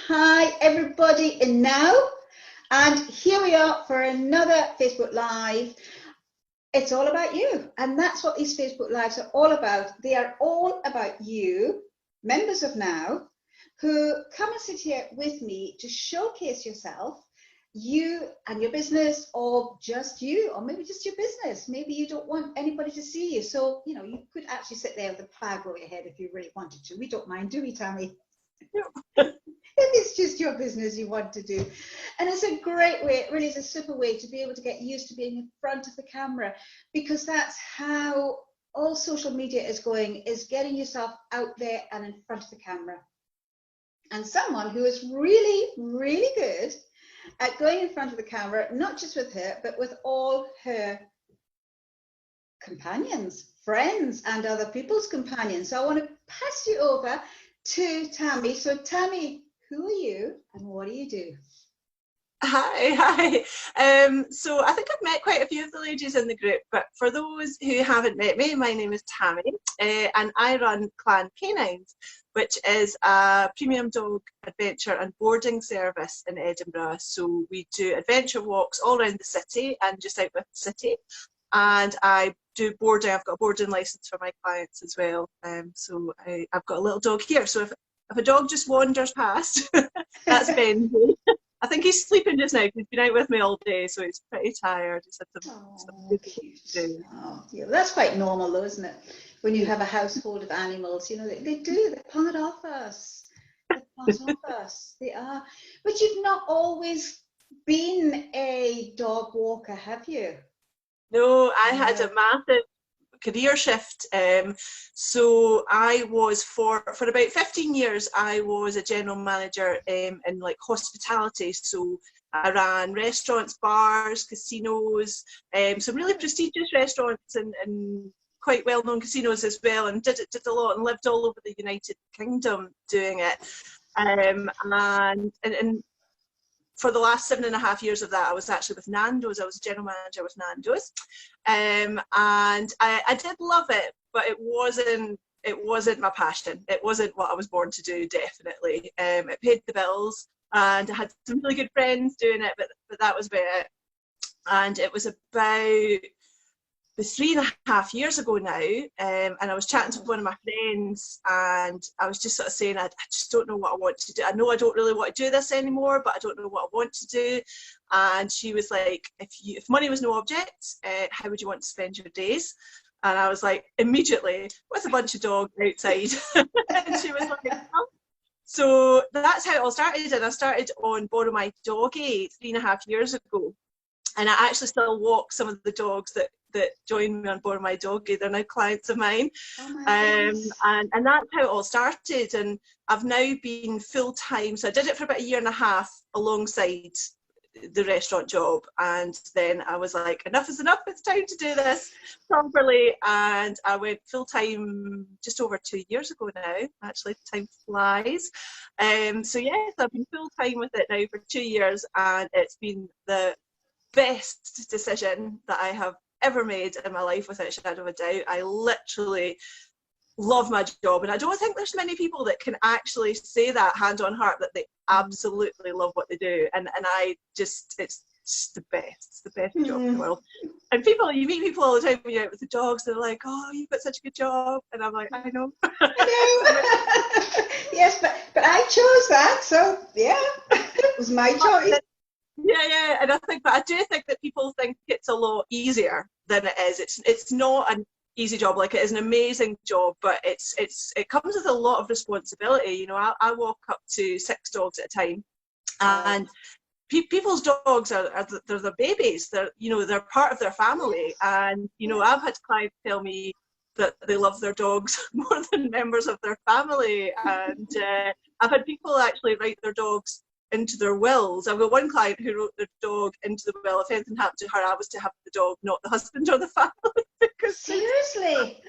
Hi everybody in now, and here we are for another Facebook Live. It's all about you, and that's what these Facebook Lives are all about. They are all about you, members of Now, who come and sit here with me to showcase yourself, you and your business, or just you, or maybe just your business. Maybe you don't want anybody to see you, so you could actually sit there with a flag over your head if you really wanted to. We don't mind, do we, Tammie? If it's just your business you want to do. And it's a great way, it really is a super way to be able to get used to being in front of the camera, because that's how all social media is going, is getting yourself out there and in front of the camera. And someone who is really, really good at going in front of the camera, not just with her, but with all her companions, friends, and other people's companions. So I want to pass you over to Tammie. So Tammie, who are you and what do you do? Hi. So I think I've met quite a few of the ladies in the group, but for those who haven't met me, my name is Tammie, and I run Clan Canines, which is a premium dog adventure and boarding service in Edinburgh. So we do adventure walks all around the city and just out with the city. And I do boarding. I've got a boarding license for my clients as well. So I've got a little dog here. So if a dog just wanders past, that's Benji. I think he's sleeping just now. He's been out with me all day, so he's pretty tired. He's had some cute. Yeah, that's quite normal though, isn't it? When you have a household of animals, they're part of us. They're part of us. They are. But you've not always been a dog walker, have you? No, I had a massive career shift. So I was for about 15 years I was a general manager in like hospitality. So I ran restaurants, bars, casinos, some really prestigious restaurants and quite well-known casinos as well, and did a lot and lived all over the United Kingdom doing it. And for the last 7.5 years of that, I was actually with Nando's. I was a general manager with Nando's, and I did love it, but it wasn't my passion. It wasn't what I was born to do. Definitely, it paid the bills, and I had some really good friends doing it, but that was about it. And it was about 3.5 years ago now, and I was chatting to one of my friends, and I was just sort of saying, I just don't know what I want to do. I know I don't really want to do this anymore, but I don't know what I want to do. And she was like, if money was no object, how would you want to spend your days? And I was like, immediately, with a bunch of dogs outside. And she was like, oh. So that's how it all started, and I started on Borrow My Doggy 3.5 years ago. And I actually still walk some of the dogs that join me on Borrow My Doggy. They're now clients of mine. And that's how it all started. And I've now been full-time. So I did it for about 1.5 years alongside the restaurant job. And then I was like, enough is enough. It's time to do this properly. And I went full-time just over 2 years ago now. Actually, time flies. So yes, I've been full-time with it now for 2 years. And it's been the best decision that I have ever made in my life, without a shadow of a doubt. I literally love my job, and I don't think there's many people that can actually say that hand on heart, that they absolutely love what they do. And I just, it's the best job in the world. And you meet people all the time when you're out with the dogs, they're like, oh, you've got such a good job, and I'm like, I know. Yes, but I chose that, so yeah, it was my choice. Yeah, and I do think that people think it's a lot easier than it is. It's not an easy job. Like, it is an amazing job, but it comes with a lot of responsibility. I walk up to 6 dogs at a time, and people's dogs they're their babies. They're part of their family, and I've had clients tell me that they love their dogs more than members of their family, and I've had people actually write their dogs into their wills. I've got one client who wrote their dog into the will. If anything happened to her, I was to have the dog, not the husband or the family. Because seriously,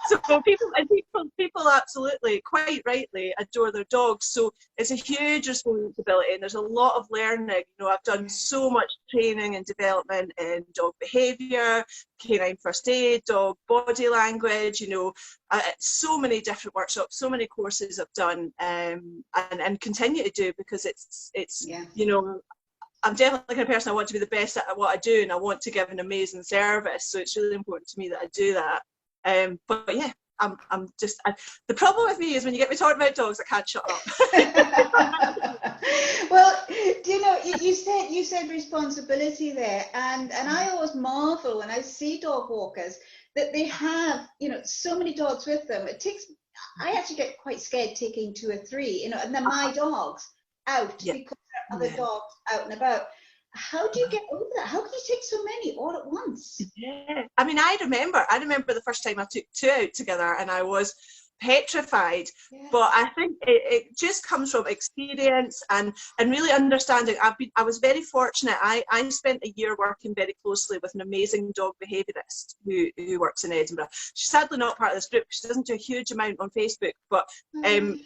So people absolutely, quite rightly, adore their dogs. So it's a huge responsibility, and there's a lot of learning. I've done so much training and development in dog behaviour, canine first aid, dog body language. So many different workshops, so many courses I've done, and continue to do, because it's I'm definitely the kind of person I want to be the best at what I do, and I want to give an amazing service. So it's really important to me that I do that. But yeah, I'm just. The problem with me is when you get me talking about dogs, I can't shut up. Well, you said responsibility there, and I always marvel when I see dog walkers that they have so many dogs with them. I actually get quite scared taking 2 or 3, and they're my dogs out because there are other dogs out and about. How do you get over that? How can you take so many all at once? Yeah, I mean, I remember the first time I took 2 out together, and I was petrified. But I think it just comes from experience and really understanding. I was very fortunate. I spent a year working very closely with an amazing dog behaviourist who works in Edinburgh. She's sadly not part of this group. She doesn't do a huge amount on Facebook, but I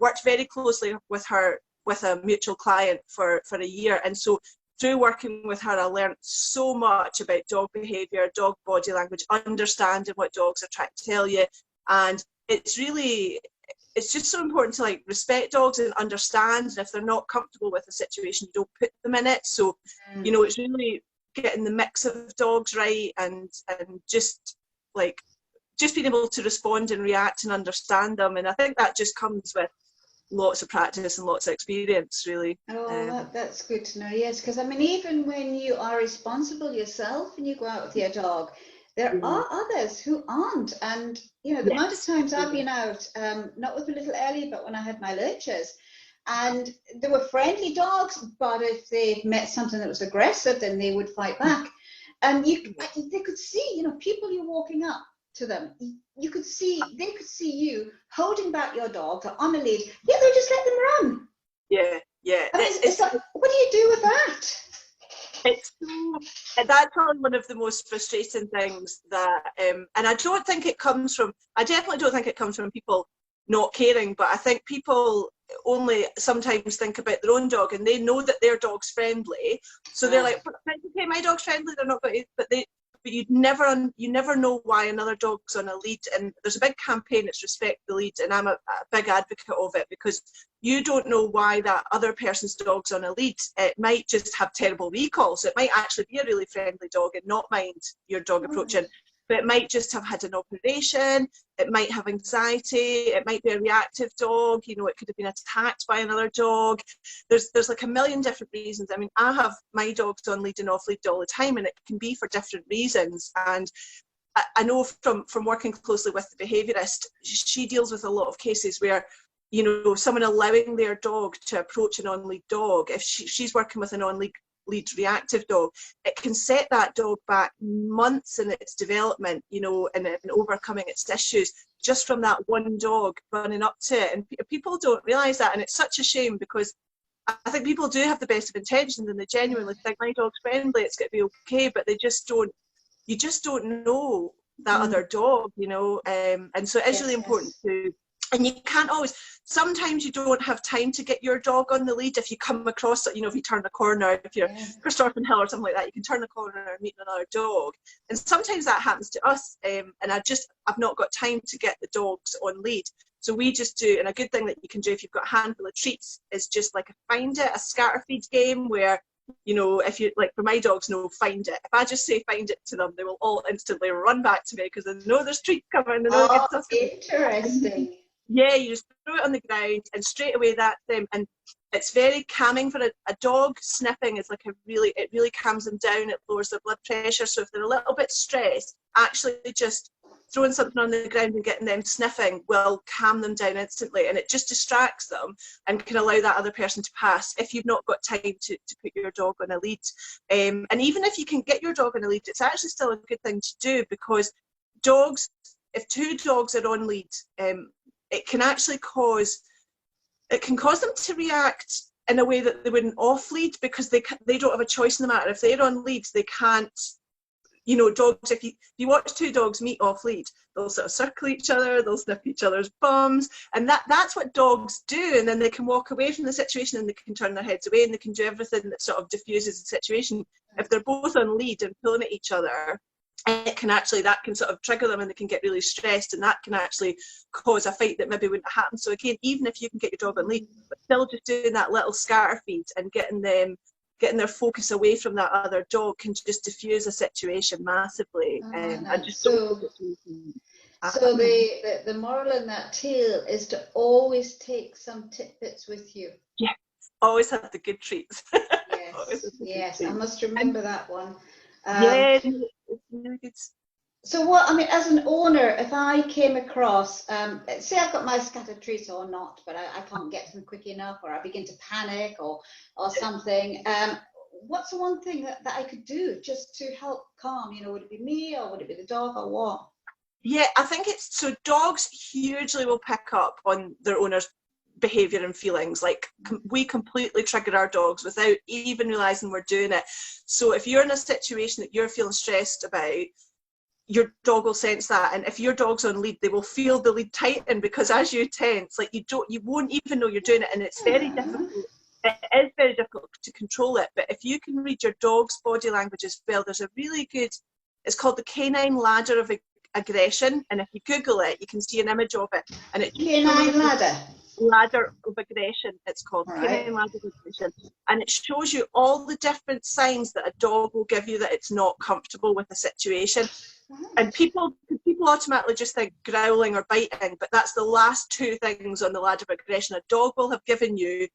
worked very closely with her, with a mutual client for a year. And so through working with her, I learned so much about dog behaviour, dog body language, understanding what dogs are trying to tell you. And it's just so important to respect dogs and understand. And if they're not comfortable with a situation, you don't put them in it. So, it's really getting the mix of dogs right, and just being able to respond and react and understand them. And I think that just comes with lots of practice and lots of experience, really. That's good to know. Yes, because I mean, even when you are responsible yourself and you go out with your dog, there are others who aren't. And the amount of times I've been out, not with my little Ellie, but when I had my lurchers, and they were friendly dogs, but if they met something that was aggressive, then they would fight back. And they could see, people you're walking up to them, they could see you holding back your dog on a lead. They just let them run. I mean, it's like, what do you do with that? That's probably one of the most frustrating things that, and I definitely don't think it comes from people not caring, but I think people only sometimes think about their own dog, and they know that their dog's friendly, so they're like, okay, my dog's friendly, they're not going to, but you never know why another dog's on a lead. And there's a big campaign, it's Respect the Lead, and I'm a big advocate of it, because you don't know why that other person's dog's on a lead. It might just have terrible recall, so it might actually be a really friendly dog and not mind your dog approaching, but it might just have had an operation, it might have anxiety, it might be a reactive dog, it could have been attacked by another dog. There's like a million different reasons. I mean, I have my dogs on lead and off lead all the time, and it can be for different reasons. And I know from working closely with the behaviourist, she deals with a lot of cases where someone allowing their dog to approach an on-lead dog, if she's working with an on-lead reactive dog, it can set that dog back months in its development, and overcoming its issues just from that one dog running up to it. And people don't realise that, and it's such a shame, because I think people do have the best of intentions and they genuinely think my dog's friendly, it's going to be okay, but you just don't know that other dog, and so it is really important to. And you can't always, sometimes you don't have time to get your dog on the lead if you come across it, if you turn a corner, if you're Christopher Hill or something like that, you can turn a corner and meet another dog. And sometimes that happens to us, and I've not got time to get the dogs on lead. So we just do, and a good thing that you can do if you've got a handful of treats is just like a scatter feed game where, if you, like for my dogs, find it. If I just say find it to them, they will all instantly run back to me because they know there's treats coming. They know good stuff. Interesting. Yeah, you just throw it on the ground and straight away that's them. And it's very calming for a dog. Sniffing is it really calms them down. It lowers their blood pressure. So if they're a little bit stressed, actually just throwing something on the ground and getting them sniffing will calm them down instantly. And it just distracts them and can allow that other person to pass if you've not got time to put your dog on a lead. And even if you can get your dog on a lead, it's actually still a good thing to do, because dogs, if 2 dogs are on lead, it can actually cause them to react in a way that they wouldn't off lead, because they don't have a choice in the matter. If they're on lead, they can't you know, dogs, if you watch two dogs meet off lead, they'll sort of circle each other, they'll sniff each other's bums, and that's what dogs do. And then they can walk away from the situation and they can turn their heads away and they can do everything that sort of diffuses the situation. If they're both on lead and pulling at each other, that can sort of trigger them and they can get really stressed, and that can actually cause a fight that maybe wouldn't happen. So again, even if you can get your dog on lead, but still just doing that little scatter feed and getting their focus away from that other dog can just diffuse a situation massively. So the moral in that tale is to always take some tidbits with you. Yeah, always have the good treats. Yes, I must remember that one. Yeah, it's really good. So as an owner, if I came across, say I've got my scattered treats or not, but I can't get them quick enough, or I begin to panic or something, what's the one thing that I could do just to help calm? You know, would it be me or would it be the dog or what? Yeah, I think dogs hugely will pick up on their owner's behavior and feelings. Like we completely trigger our dogs without even realizing we're doing it. So if you're in a situation that you're feeling stressed about, your dog will sense that, and if your dog's on lead, they will feel the lead tighten, because as you tense, like you won't even know you're doing it, and it's very difficult. It is very difficult to control it. But if you can read your dog's body language as well, there's a really good, it's called the canine ladder of aggression, and if you Google it, you can see an image of it, and it canine ladder of aggression, it's called. Right. Canine ladder of aggression, and it shows you all the different signs that a dog will give you that it's not comfortable with the situation. And people automatically just think growling or biting, but that's the last two things on the ladder of aggression. A dog will have given you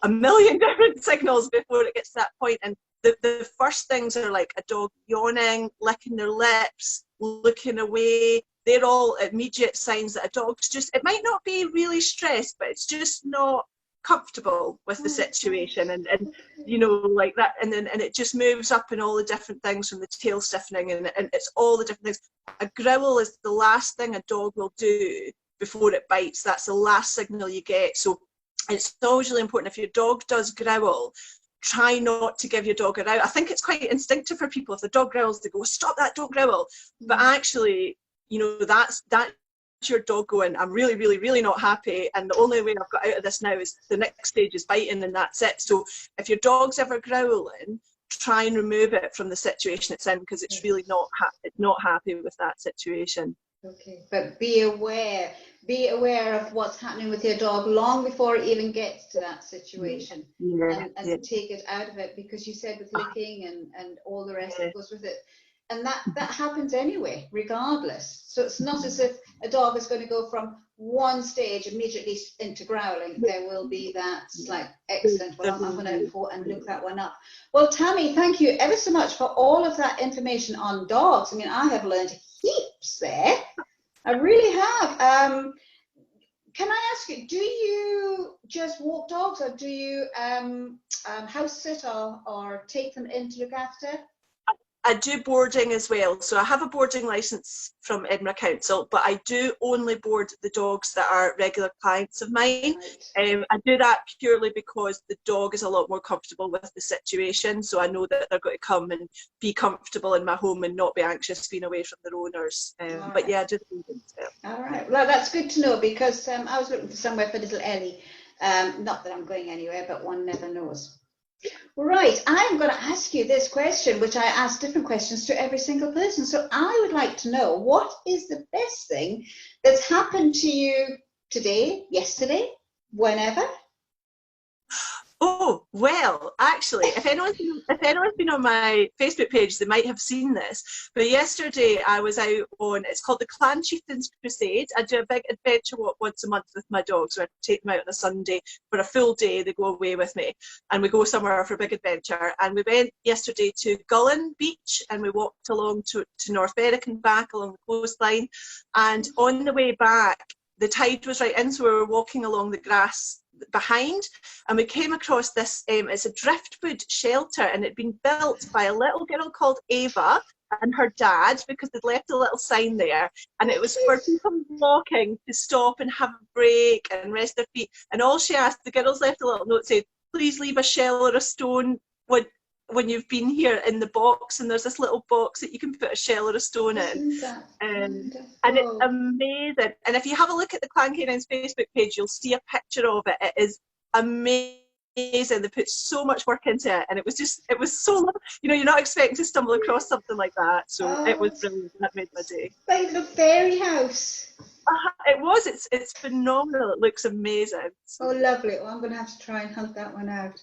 a million different signals before it gets to that point. And the first things are like a dog yawning, licking their lips, looking away. They're all immediate signs that a dog's just, it might not be really stressed, but it's just not comfortable with the situation, and you know, like that, and it just moves up in all the different things, from the tail stiffening, and it's all the different things. A growl is the last thing a dog will do before it bites. That's the last signal you get. So it's always really important, if your dog does growl, try not to give your dog a row. I think it's quite instinctive for people. If the dog growls, they go, stop that, don't growl. But actually, you know, that's your dog going, I'm really, really, really not happy, and the only way I've got out of this now is the next stage is biting, and that's it. So if your dog's ever growling, try and remove it from the situation it's in, because it's really not happy with that situation. Okay, but be aware of what's happening with your dog long before it even gets to that situation. And take it out of it, because you said with licking and all the rest that goes with it. And that happens anyway, regardless. So it's not as if a dog is going to go from one stage immediately into growling. There will be that slight, excellent. Well, I'm going to go and look that one up. Well, Tammie, thank you ever so much for all of that information on dogs. I mean, I have learned heaps there. I really have. Can I ask you, do you just walk dogs, or do you house sit or take them in to look after? I do boarding as well. So I have a boarding licence from Edinburgh Council, but I do only board the dogs that are regular clients of mine. Right. I do that purely because the dog is a lot more comfortable with the situation. So I know that they're going to come and be comfortable in my home and not be anxious being away from their owners. But yeah, I do the boarding as well. All right. Well, that's good to know, because I was looking for somewhere for little Ellie. Not that I'm going anywhere, but one never knows. Right, I'm going to ask you this question, which I ask different questions to every single person. So I would like to know, what is the best thing that's happened to you today, yesterday, whenever? Oh, well, actually, if anyone's been on my Facebook page, they might have seen this. But yesterday I was out on, it's called the Clan Chieftains Crusade. I do a big adventure walk once a month with my dogs. So I take them out on a Sunday for a full day. They go away with me and we go somewhere for a big adventure. And we went yesterday to Gullen Beach and we walked along to North Berwick and back along the coastline. And on the way back, the tide was right in, so we were walking along the grass behind, and we came across this, it's a driftwood shelter, and it'd been built by a little girl called Ava and her dad, because they'd left a little sign there, and it was for people walking to stop and have a break and rest their feet. And all she asked, the girls left a little note saying, please leave a shell or a stone when you've been here in the box, and there's this little box that you can put a shell or a stone in. Isn't that And wonderful? it's amazing. And if you have a look at the Clan Canine's Facebook page, you'll see a picture of it. It is amazing. They put so much work into it, and it was so, you know, you're not expecting to stumble across something like that. So it was brilliant. That made my day. Like the fairy house. It was. It's phenomenal. It looks amazing. Oh, lovely. Well, I'm going to have to try and hunt that one out.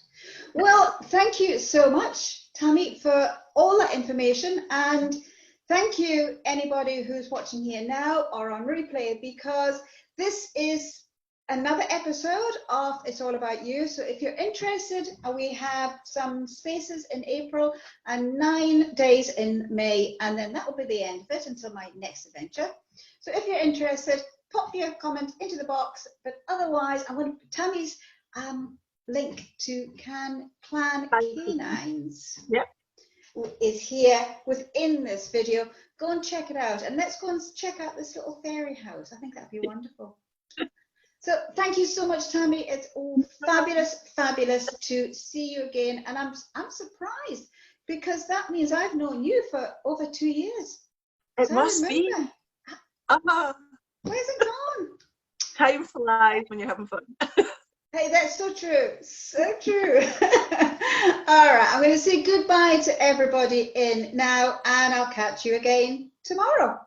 Well, thank you so much, Tammie, for all that information. And thank you, anybody who's watching here now or on replay, because this is another episode of It's All About You. So if you're interested, we have some spaces in April and 9 days in May. And then that will be the end of it until my next adventure. So if you're interested, pop your comment into the box. But otherwise, I'm going to put Tammie's link to Clan Canines. Yep. Is here within this video. Go and check it out. And let's go and check out this little fairy house. I think that'd be wonderful. So thank you so much, Tammie. It's all fabulous to see you again. And I'm surprised, because that means I've known you for over 2 years. It must be. Where's it gone? Time flies when you're having fun. Hey, that's so true. So true. All right, I'm going to say goodbye to everybody in now, and I'll catch you again tomorrow.